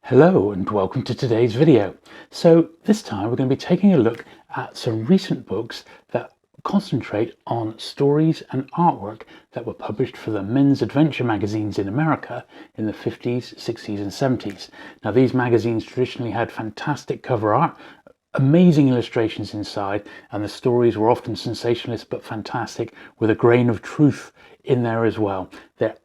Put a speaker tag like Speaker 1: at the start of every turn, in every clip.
Speaker 1: Hello and welcome to today's video. So this time we're going to be taking a look at some recent books that concentrate on stories and artwork that were published for the men's adventure magazines in America in the 50s, 60s and 70s. Now these magazines traditionally had fantastic cover art, amazing illustrations inside, and the stories were often sensationalist but fantastic with a grain of truth in there as well. They're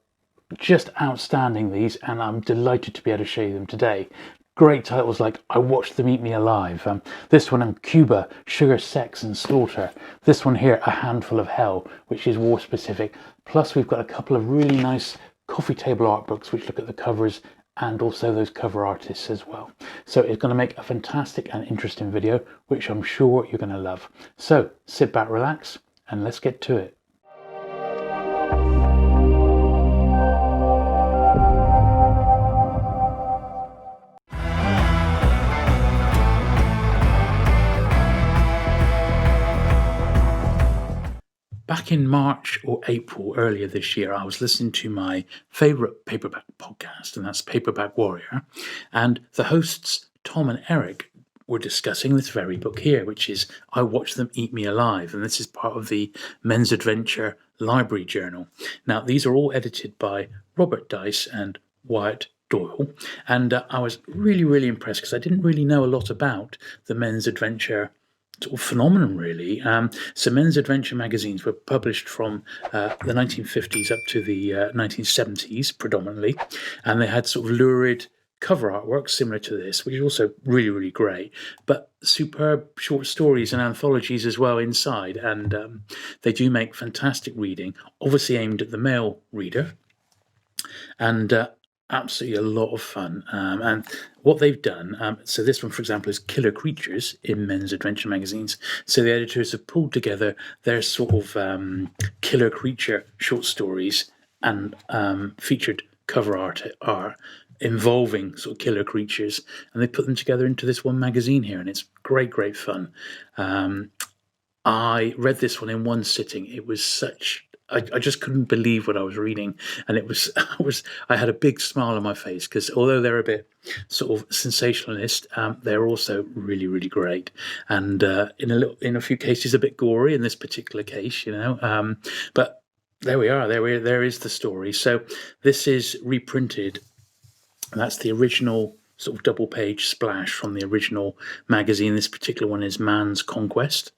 Speaker 1: just outstanding, these, and I'm delighted to be able to show you them today. Great titles like I Watched Them Eat Me Alive, this one in Cuba, Sugar, Sex and Slaughter, this one here, A Handful of Hell, which is war specific, plus we've got a couple of really nice coffee table art books which look at the covers and also those cover artists as well. So it's going to make a fantastic and interesting video which I'm sure you're going to love. So sit back, relax, and let's get to it. Back in March or April earlier this year, I was listening to my favourite paperback podcast, and that's Paperback Warrior, and the hosts Tom and Eric were discussing this very book here, which is I Watched Them Eat Me Alive, and this is part of the Men's Adventure Library Journal. Now, these are all edited by Robert Dice and Wyatt Doyle, and I was really impressed because I didn't really know a lot about the Men's Adventure sort of phenomenon, really. So men's adventure magazines were published from the 1950s up to the 1970s predominantly, and they had sort of lurid cover artwork similar to this, which is also really great, but superb short stories and anthologies as well inside, and they do make fantastic reading, obviously aimed at the male reader, and absolutely a lot of fun. And what they've done, so this one, for example, is Killer Creatures in men's adventure magazines. So the editors have pulled together their sort of killer creature short stories and featured cover art involving sort of killer creatures, and they put them together into this one magazine here, and it's great fun. I read this one in one sitting. It was such I just couldn't believe what I was reading, and I had a big smile on my face because although they're a bit sort of sensationalist, they're also really great, and in a few cases a bit gory. In this particular case, but there we are. There is the story. So this is reprinted, and that's the original sort of double page splash from the original magazine. This particular one is Man's Conquest.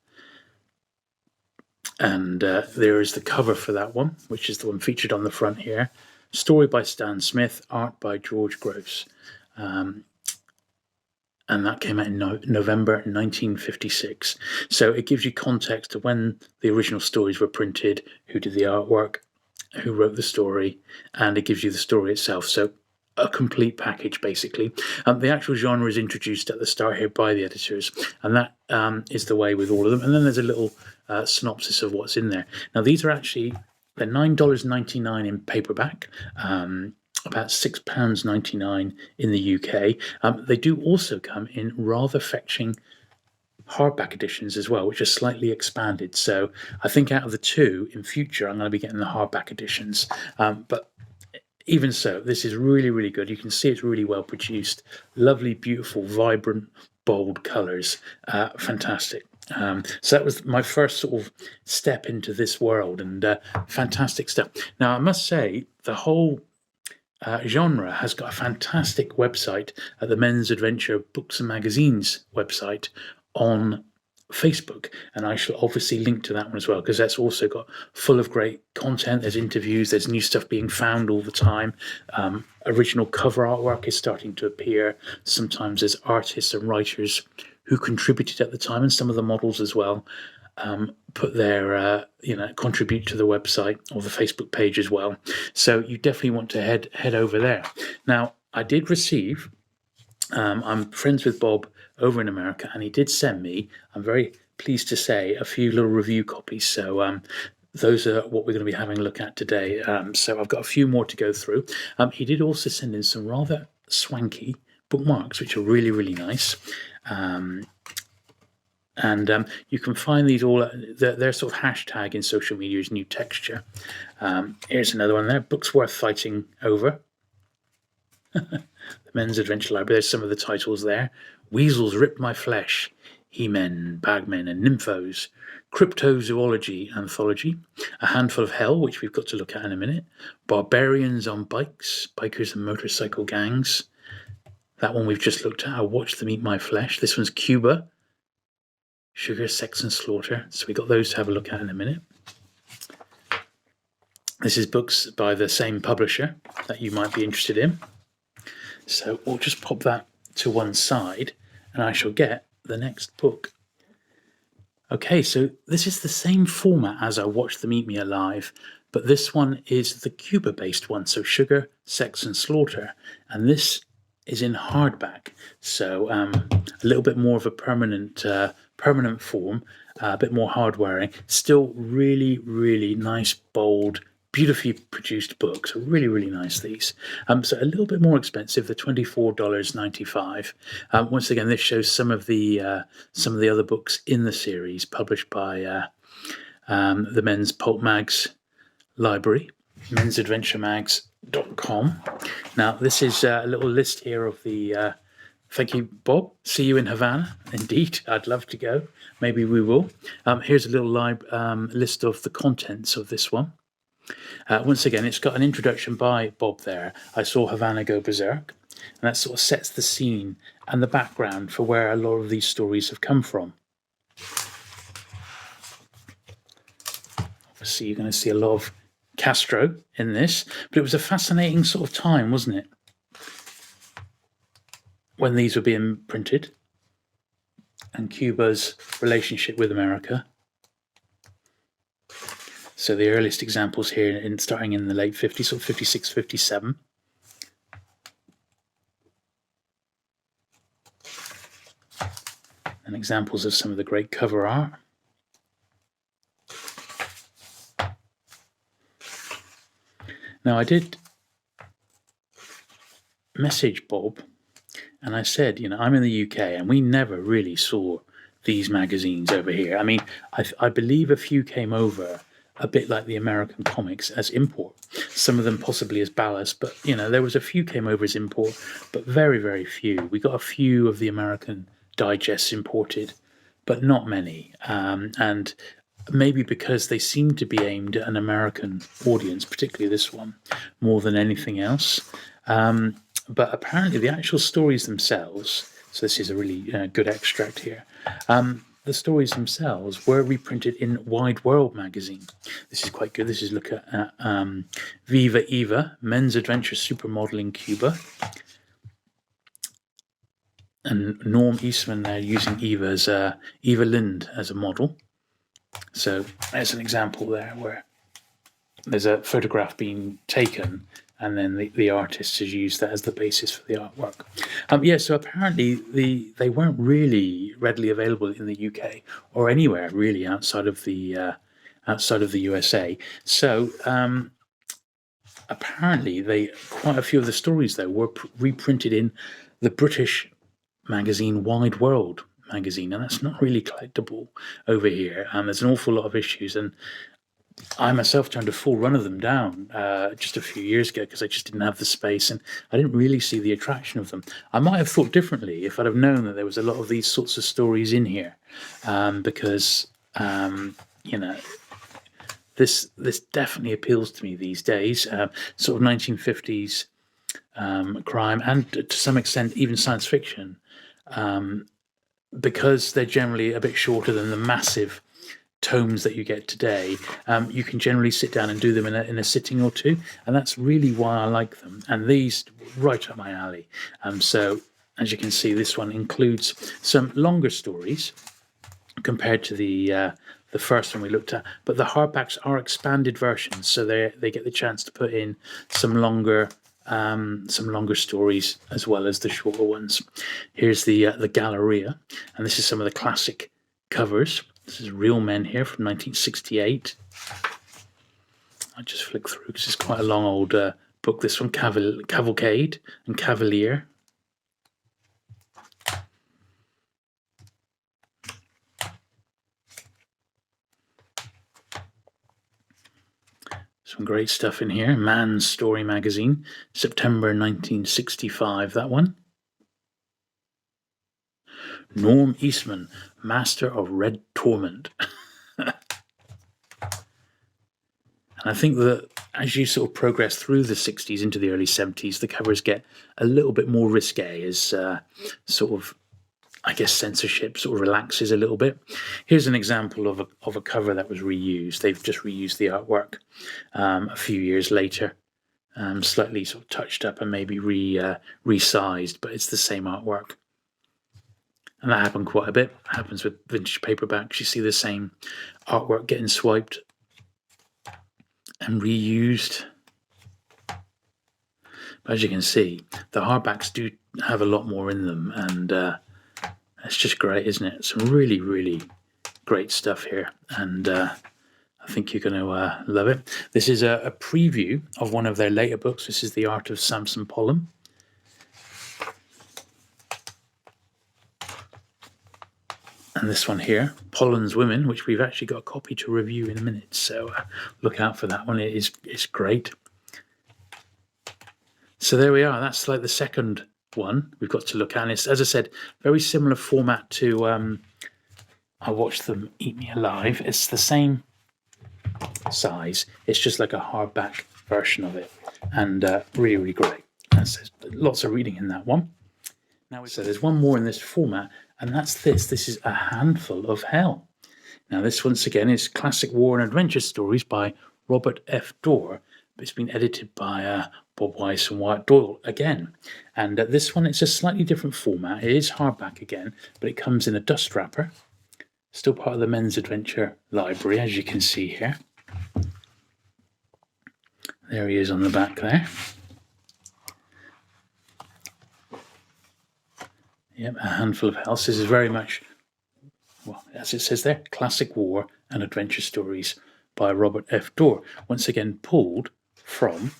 Speaker 1: And there is the cover for that one, which is the one featured on the front here. Story by Stan Smith, art by George Gross. And that came out in November 1956. So it gives you context to when the original stories were printed, who did the artwork, who wrote the story, and it gives you the story itself. So a complete package, basically. The actual genre is introduced at the start here by the editors, and that is the way with all of them. And then there's a little synopsis of what's in there. Now, these are actually, they're $9.99 in paperback, about £6.99 in the UK. They do also come in rather fetching hardback editions as well, which are slightly expanded. So I think out of the two, in future, I'm going to be getting the hardback editions. But even so, this is really good. You can see it's really well produced. Lovely, beautiful, vibrant, bold colours. Fantastic. So that was my first sort of step into this world, and fantastic stuff. Now, I must say, the whole genre has got a fantastic website at the Men's Adventure Books and Magazines website on Facebook, and I shall obviously link to that one as well, because that's also got full of great content. There's interviews, there's new stuff being found all the time. Original cover artwork is starting to appear. Sometimes there's artists and writers who contributed at the time, and some of the models as well put their contribute to the website or the Facebook page as well. So you definitely want to head over there. Now, I did receive I'm friends with Bob over in America, and he did send me, I'm very pleased to say, a few little review copies. So those are what we're going to be having a look at today. So I've got a few more to go through. He did also send in some rather swanky bookmarks, which are really nice. And you can find these all, their sort of hashtag in social media is New Texture. Here's another one there, Books Worth Fighting Over. The Men's Adventure Library. There's some of the titles there. Weasels Ripped My Flesh, He-Men, Bagmen and Nymphos, Cryptozoology Anthology, A Handful of Hell, which we've got to look at in a minute, Barbarians on Bikes, Bikers and Motorcycle Gangs. That one we've just looked at, I Watched Them Eat My Flesh. This one's Cuba, Sugar, Sex and Slaughter. So we got those to have a look at in a minute. This is books by the same publisher that you might be interested in. So we'll just pop that to one side and I shall get the next book. Okay, so this is the same format as I Watched Them Eat Me Alive, but this one is the Cuba-based one, so Sugar, Sex and Slaughter. And this is in hardback, so a little bit more of a permanent form, a bit more hard wearing. Still really, really nice, bold, beautifully produced books. Really, really nice, these. So a little bit more expensive, the $24.95. Once again, this shows some of the other books in the series published by the Men's Pulp Mags library, mensadventuremags.com. Now, this is a little list here of the thank you, Bob. See you in Havana. Indeed, I'd love to go. Maybe we will. Here's a little list of the contents of this one. Once again, it's got an introduction by Bob there. I saw Havana go berserk, and that sort of sets the scene and the background for where a lot of these stories have come from. Obviously, you're going to see a lot of Castro in this, but it was a fascinating sort of time, wasn't it, when these were being printed, and Cuba's relationship with America. So the earliest examples here, starting in the late 50s, sort of 56, 57. And examples of some of the great cover art. Now, I did message Bob, and I said, I'm in the UK, and we never really saw these magazines over here. I mean, I believe a few came over, a bit like the American comics, as import. Some of them possibly as ballast, but, there was a few came over as import, but very, very few. We got a few of the American digests imported, but not many. And maybe because they seem to be aimed at an American audience, particularly this one, more than anything else. But apparently the actual stories themselves, so this is a really good extract here, the stories themselves were reprinted in Wide World magazine. This is quite good. This is look at Viva Eva, Men's Adventure Supermodel in Cuba. And Norm Eastman there using Eva Lind as a model. So there's an example there where there's a photograph being taken, and then the artist has used that as the basis for the artwork. So apparently they weren't really readily available in the UK or anywhere really outside of the USA. So apparently quite a few of the stories though were reprinted in the British magazine Wide World magazine, and that's not really collectible over here. There's an awful lot of issues, and I myself turned a full run of them down just a few years ago because I just didn't have the space and I didn't really see the attraction of them. I might have thought differently if I'd have known that there was a lot of these sorts of stories in here, because this definitely appeals to me these days. Sort of 1950s crime, and to some extent even science fiction, because they're generally a bit shorter than the massive tomes that you get today. You can generally sit down and do them in a sitting or two, and that's really why I like them. And these right up my alley. So as you can see, this one includes some longer stories compared to the first one we looked at, but the hardbacks are expanded versions, so they get the chance to put in some longer stories as well as the shorter ones. Here's the Galleria, and this is some of the classic covers. This is Real Men here from 1968. I just flick through because it's quite a long old book. This one, Cavalcade and Cavalier. This Some great stuff in here. Man's Story magazine, September 1965, that one. Norm Eastman, Master of Red Torment. And I think that as you sort of progress through the 60s into the early 70s, the covers get a little bit more risque as sort of, I guess, censorship sort of relaxes a little bit. Here's an example of a cover that was reused. They've just reused the artwork a few years later, slightly sort of touched up and maybe resized, but it's the same artwork. And that happened quite a bit. It happens with vintage paperbacks. You see the same artwork getting swiped and reused. But as you can see, the hardbacks do have a lot more in them, and it's just great, isn't it? Some really, really great stuff here, and I think you're going to love it. This is a preview of one of their later books. This is The Art of Samson Pollen. And this one here, Pollens Women, which we've actually got a copy to review in a minute, so look out for that one. It's great. So there we are. That's like the second one we've got to look at. And it's, as I said, very similar format to I Watched Them Eat Me Alive. It's the same size. It's just like a hardback version of it, and really, really great. There's lots of reading in that one. So there's one more in this format, and that's this. This is A Handful of Hell. Now this, once again, is classic war and adventure stories by Robert F. Dorr, but it's been edited by Bob Weiss and Wyatt Doyle again. And this one, it's a slightly different format. It is hardback again, but it comes in a dust wrapper. Still part of the Men's Adventure library, as you can see here. There he is on the back there. Yep, A Handful of Hell. This is very much, well, as it says there, classic war and adventure stories by Robert F. Dorr. Once again, pulled from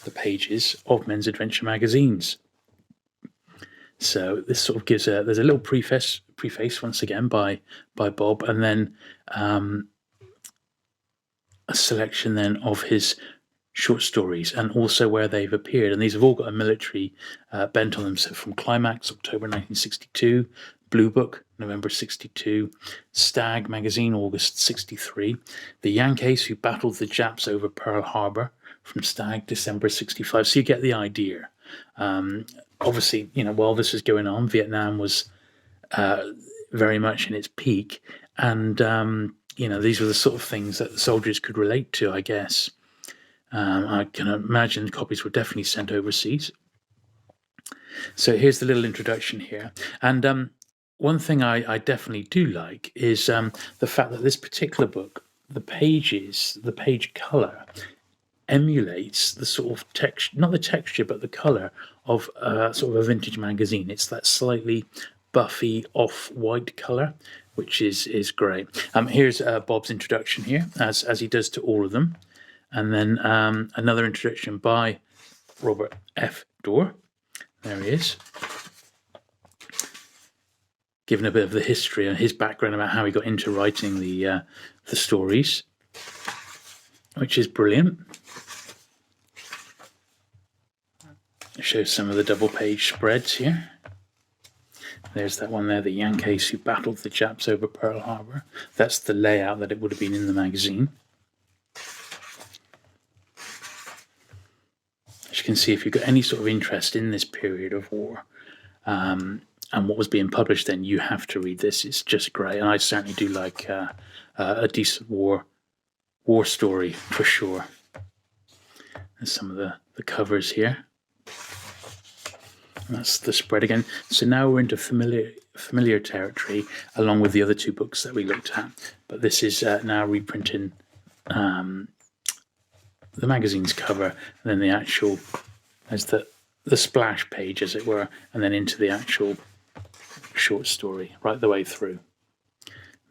Speaker 1: the pages of Men's Adventure magazines. So this sort of gives there's a little preface once again by Bob, and then a selection then of his short stories and also where they've appeared, and these have all got a military bent on them. So from Climax, October 1962, Blue Book, November 62, Stag magazine, August 63, The Yankees Who Battled the Japs Over Pearl Harbor, from Stag, December 65. So you get the idea. Obviously, you know, while this was going on, Vietnam was very much in its peak, and you know, these were the sort of things that the soldiers could relate to, I guess. I can imagine copies were definitely sent overseas. So here's the little introduction here. And one thing I definitely do like is the fact that this particular book, the page colour, emulates the sort of texture, not the texture, but the colour of sort of a vintage magazine. It's that slightly buffy off-white colour, which is great. Here's Bob's introduction here, as he does to all of them. And then another introduction by Robert F. Dorr. There he is. Giving a bit of the history and his background about how he got into writing the stories, which is brilliant. It shows some of the double-page spreads here. There's that one there, The Yankees Who Battled the Japs Over Pearl Harbor. That's the layout that it would have been in the magazine. As you can see, if you've got any sort of interest in this period of war and what was being published then, you have to read this. It's just great. And I certainly do like a decent war story for sure. There's some of the covers here. That's the spread again. So now we're into familiar territory, along with the other two books that we looked at. But this is now reprinting the magazine's cover, and then the actual, as the splash page, as it were, and then into the actual short story right the way through.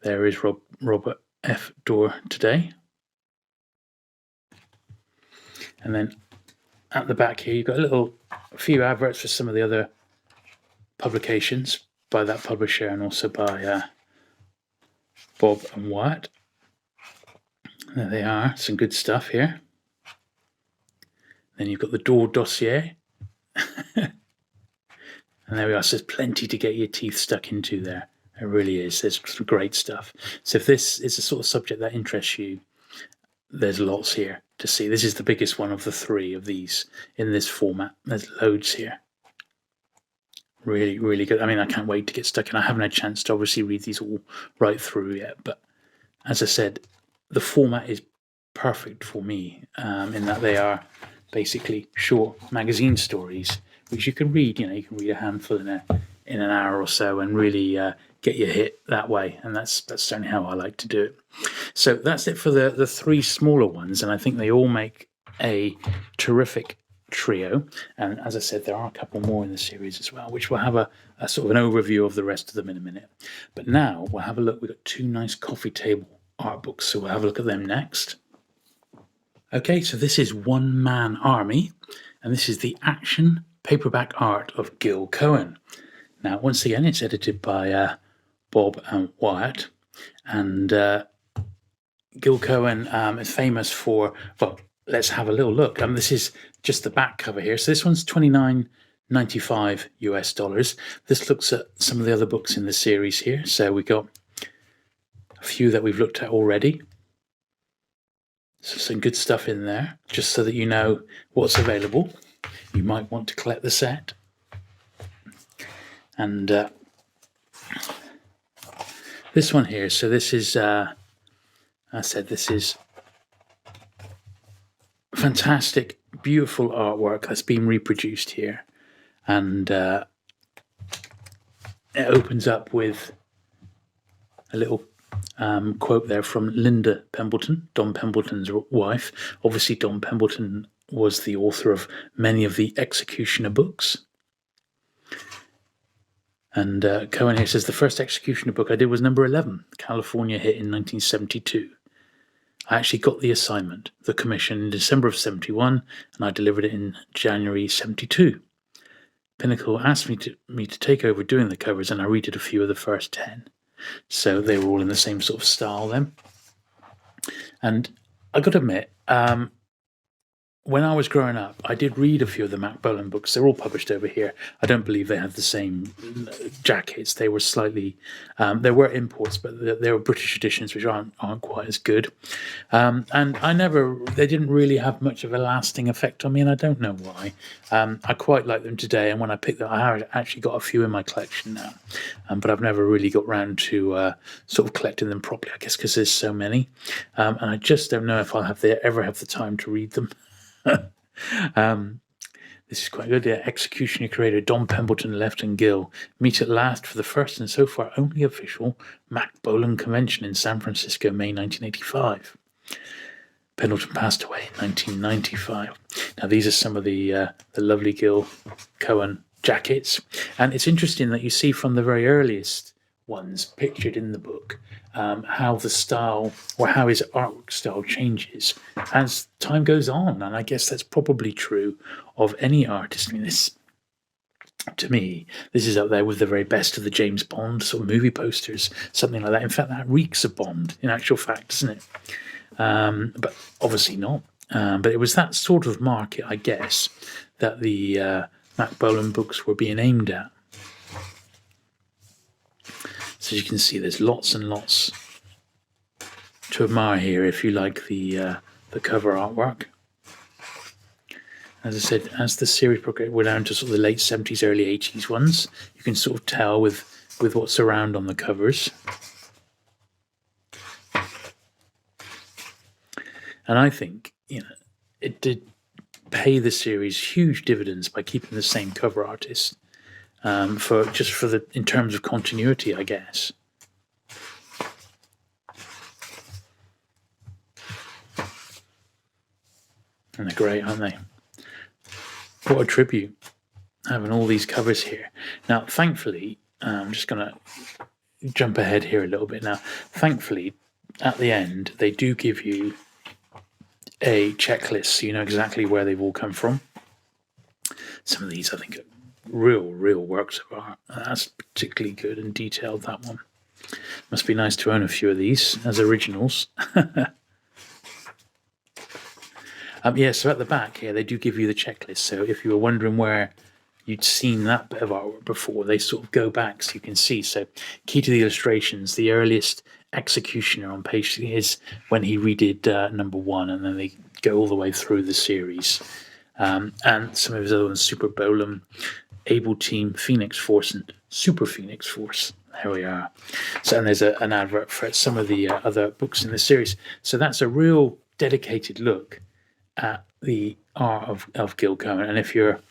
Speaker 1: There is Robert F. Dorr today. And then at the back here, you've got a few adverts for some of the other publications by that publisher and also by Bob and Wyatt. There they are, some good stuff here. Then you've got the door dossier. And there we are. So there's plenty to get your teeth stuck into there. It really is. There's some great stuff. So if this is the sort of subject that interests you, there's lots here to see. This is the biggest one of the three of these in this format. There's loads here. Really, really good. I mean, I can't wait to get stuck in. I haven't had a chance to obviously read these all right through yet, but as I said, the format is perfect for me in that they are basically short magazine stories which you can read. You can read a handful in an hour or so and really get your hit that way, and that's certainly how I like to do it. So that's it for the three smaller ones, and I think they all make a terrific trio. And as I said, there are a couple more in the series as well, which we'll have a sort of an overview of the rest of them in a minute. But now we'll have a look. We've got two nice coffee table art books, so we'll have a look at them next. Okay, so this is Man Army, and this is the action paperback art of Gil Cohen. Now, once again, it's edited by Bob and Wyatt, and Gil Cohen is famous for, well, let's have a little look. This is just the back cover here. So this one's $29.95 US. This looks at some of the other books in the series here. So we got a few that we've looked at already. So some good stuff in there, just so that you know what's available. You might want to collect the set. And this one here, so this is, I said this is fantastic, beautiful artwork that's been reproduced here. And it opens up with a little quote there from Linda Pemberton, Don Pemberton's wife. Obviously, Don Pemberton was the author of many of the Executioner books. And Cohen here says, the first Executioner book I did was number 11, California hit in 1972. I actually got the assignment, the commission, in December of 71, and I delivered it in January 72. Pinnacle asked me to take over doing the covers, and I redid a few of the first 10. So they were all in the same sort of style then. And I got to admit, when I was growing up, I did read a few of the Mac Bolan books. They're all published over here. I don't believe they have the same jackets. They were slightly, there were imports, but there were British editions, which aren't quite as good. And they didn't really have much of a lasting effect on me, and I don't know why. I quite like them today, and when I picked them, I have actually got a few in my collection now, but I've never really got round to sort of collecting them properly, I guess because there's so many. And I just don't know if I'll ever have the time to read them. This is quite good. Yeah. Executioner creator Don Pemberton left and Gil meet at last for the first and so far only official Mac Bolan convention in San Francisco, May 1985. Pendleton passed away in 1995. Now these are some of the lovely Gil Cohen jackets, and it's interesting that you see from the very earliest ones pictured in the book how the style or how his artwork style changes as time goes on, and I guess that's probably true of any artist. I mean, to me, this is up there with the very best of the James Bond sort of movie posters, something like that. In fact, that reeks of Bond, in actual fact, doesn't it? But obviously not. But it was that sort of market, I guess, that the Mac Bolan books were being aimed at. So as you can see, there's lots and lots to admire here if you like the cover artwork. As I said, as the series progressed, we're down to sort of the late 70s, early 80s ones. You can sort of tell with what's around on the covers. And I think, it did pay the series huge dividends by keeping the same cover artist. In terms of continuity, I guess. And they're great, aren't they? What a tribute, having all these covers here. Now, thankfully, I'm just going to jump ahead here a little bit now. Thankfully, at the end, they do give you a checklist so you know exactly where they've all come from. Some of these, I think, are real works of art. That's particularly good and detailed, that one. Must be nice to own a few of these as originals. Yeah, so at the back here, they do give you the checklist. So if you were wondering where you'd seen that bit of artwork before, they sort of go back so you can see. So key to the illustrations, the earliest executioner on page 3 is when he redid number 1, and then they go all the way through the series. And some of his other ones, Super Bolem, Able Team, Phoenix Force, and Super Phoenix Force. There we are. So, and there's an advert for some of the other books in the series. So that's a real dedicated look at the art of Gil Cohen. And if you're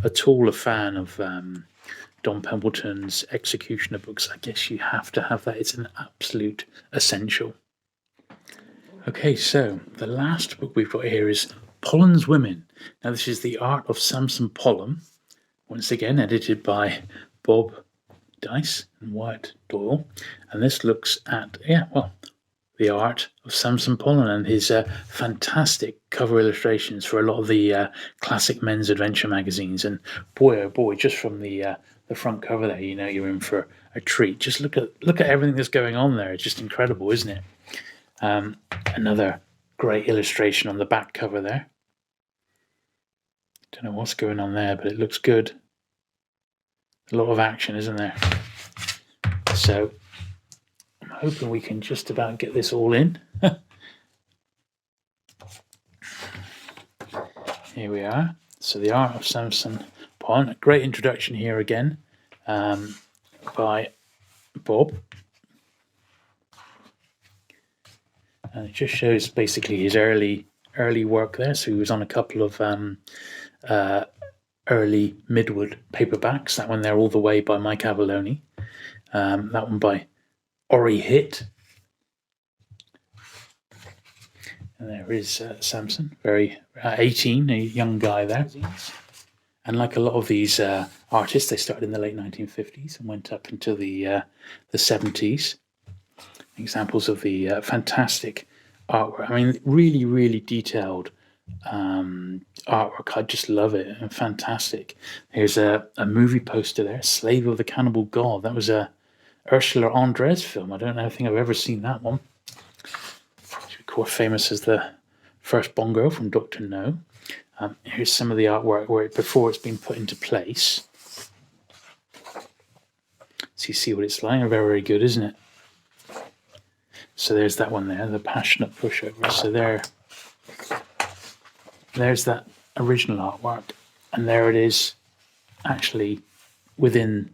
Speaker 1: at all a fan of Don Pemberton's Executioner books, I guess you have to have that. It's an absolute essential. Okay, so the last book we've got here is Pollens Women. Now this is the art of Samson Pollen, once again edited by Bob Dice and Wyatt Doyle. And this looks at, the art of Samson Pollen and his fantastic cover illustrations for a lot of the classic men's adventure magazines. And boy, oh boy, just from the front cover there, you know you're in for a treat. Just look at everything that's going on there. It's just incredible, isn't it? Another great illustration on the back cover there. Don't know what's going on there, but it looks good. A lot of action, isn't there? So I'm hoping we can just about get this all in. Here we are. So the art of Samson Pollen. A great introduction here again by Bob. And it just shows basically his early work there. So he was on a couple of early Midwood paperbacks. That one there, All the Way, by Mike Avalone. That one by Ori Hitt. And there is Samson, very 18, a young guy there. And like a lot of these artists, they started in the late 1950s and went up into the 70s. Examples of the fantastic artwork. I mean, really, really detailed artwork. I just love it. Fantastic. Here's a movie poster there, Slave of the Cannibal God. That was a Ursula Andress film. I don't think I've ever seen that one. She's quite famous as the first Bongo from Dr. No. Here's some of the artwork before it's been put into place. So you see what it's like. Very, very good, isn't it? So there's that one there, the Passionate Pushover. So there's that original artwork, and there it is, actually within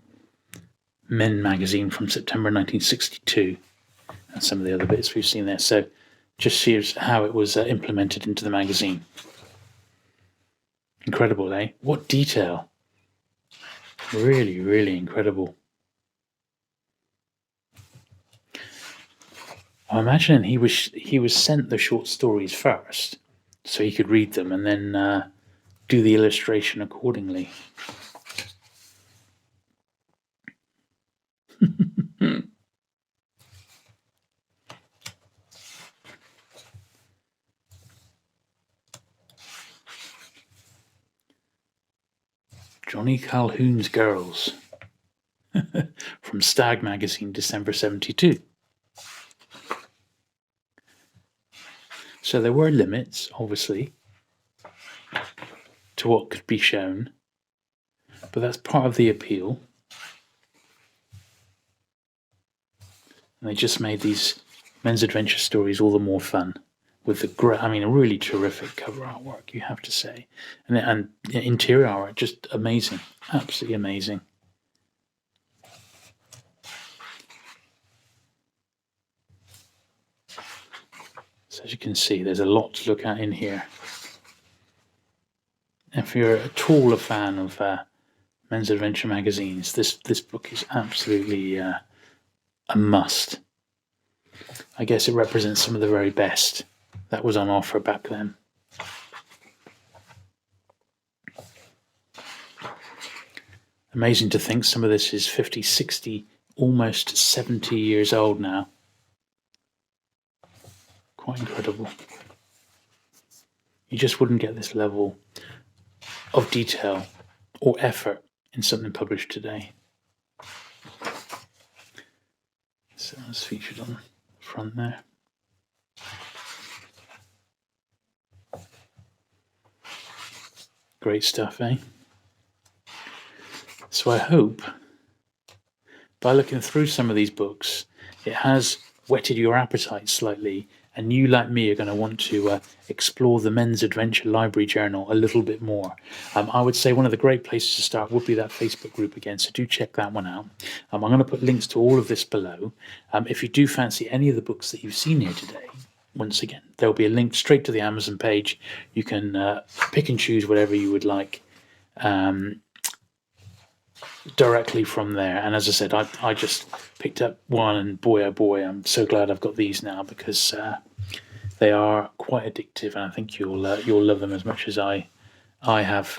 Speaker 1: Men magazine from September 1962, and some of the other bits we've seen there. So just shows how it was implemented into the magazine. Incredible, eh? What detail! Really, really incredible. I imagine he was sent the short stories first, so he could read them and then do the illustration accordingly. Johnny Calhoun's Girls from Stag magazine, December 72. So there were limits, obviously, to what could be shown, but that's part of the appeal. And they just made these men's adventure stories all the more fun with a really terrific cover artwork, you have to say, and interior art, just amazing, absolutely amazing. So as you can see, there's a lot to look at in here. If you're at all a fan of men's adventure magazines, this book is absolutely a must. I guess it represents some of the very best that was on offer back then. Amazing to think some of this is 50, 60, almost 70 years old now. Quite incredible. You just wouldn't get this level of detail or effort in something published today. So that's featured on the front there. Great stuff, eh? So I hope by looking through some of these books, it has whetted your appetite slightly, and you, like me, are going to want to explore the Men's Adventure Library Journal a little bit more. I would say one of the great places to start would be that Facebook group again, so do check that one out. I'm going to put links to all of this below. If you do fancy any of the books that you've seen here today, once again, there'll be a link straight to the Amazon page. You can pick and choose whatever you would like directly from there. And as I said, I just picked up one, and boy oh boy, I'm so glad I've got these now, because they are quite addictive, and I think you'll love them as much as I have.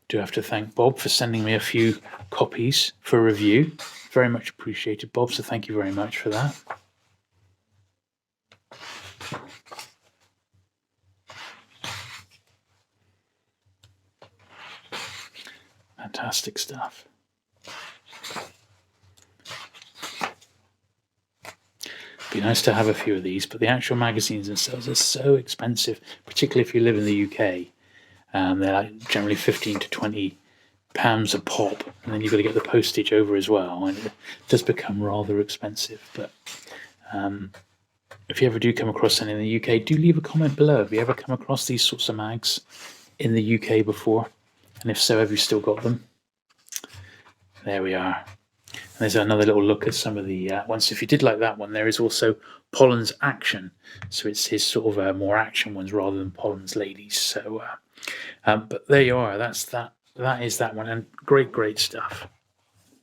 Speaker 1: Do have to thank Bob for sending me a few copies for review. Very much appreciated, Bob, so thank you very much for that. Fantastic stuff. Be nice to have a few of these, but the actual magazines themselves are so expensive, particularly if you live in the UK. They're like generally 15 to 20 pounds a pop, and then you've got to get the postage over as well, and it does become rather expensive. But if you ever do come across any in the UK, do leave a comment below. Have you ever come across these sorts of mags in the UK before? And if so, have you still got them? There we are. And there's another little look at some of the ones. If you did like that one, there is also Pollen's Action. So it's his sort of more action ones rather than Pollen's Ladies. So, but there you are. That's that. That is that one. And great stuff.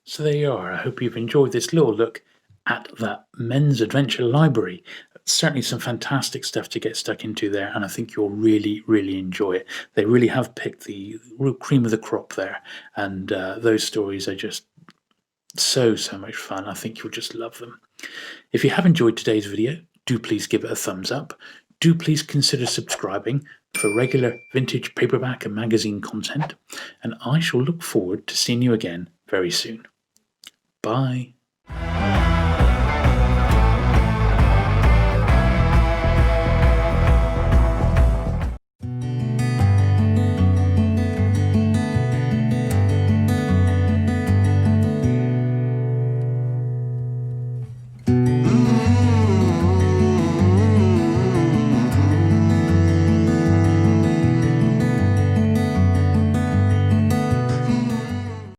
Speaker 1: So there you are. I hope you've enjoyed this little look at that Men's Adventure Library. Certainly some fantastic stuff to get stuck into there, and I think you'll really enjoy it. They really have picked the real cream of the crop there, and those stories are just so much fun. I think you'll just love them. If you have enjoyed today's video, do please give it a thumbs up. Do please consider subscribing for regular vintage paperback and magazine content, and I shall look forward to seeing you again very soon. Bye.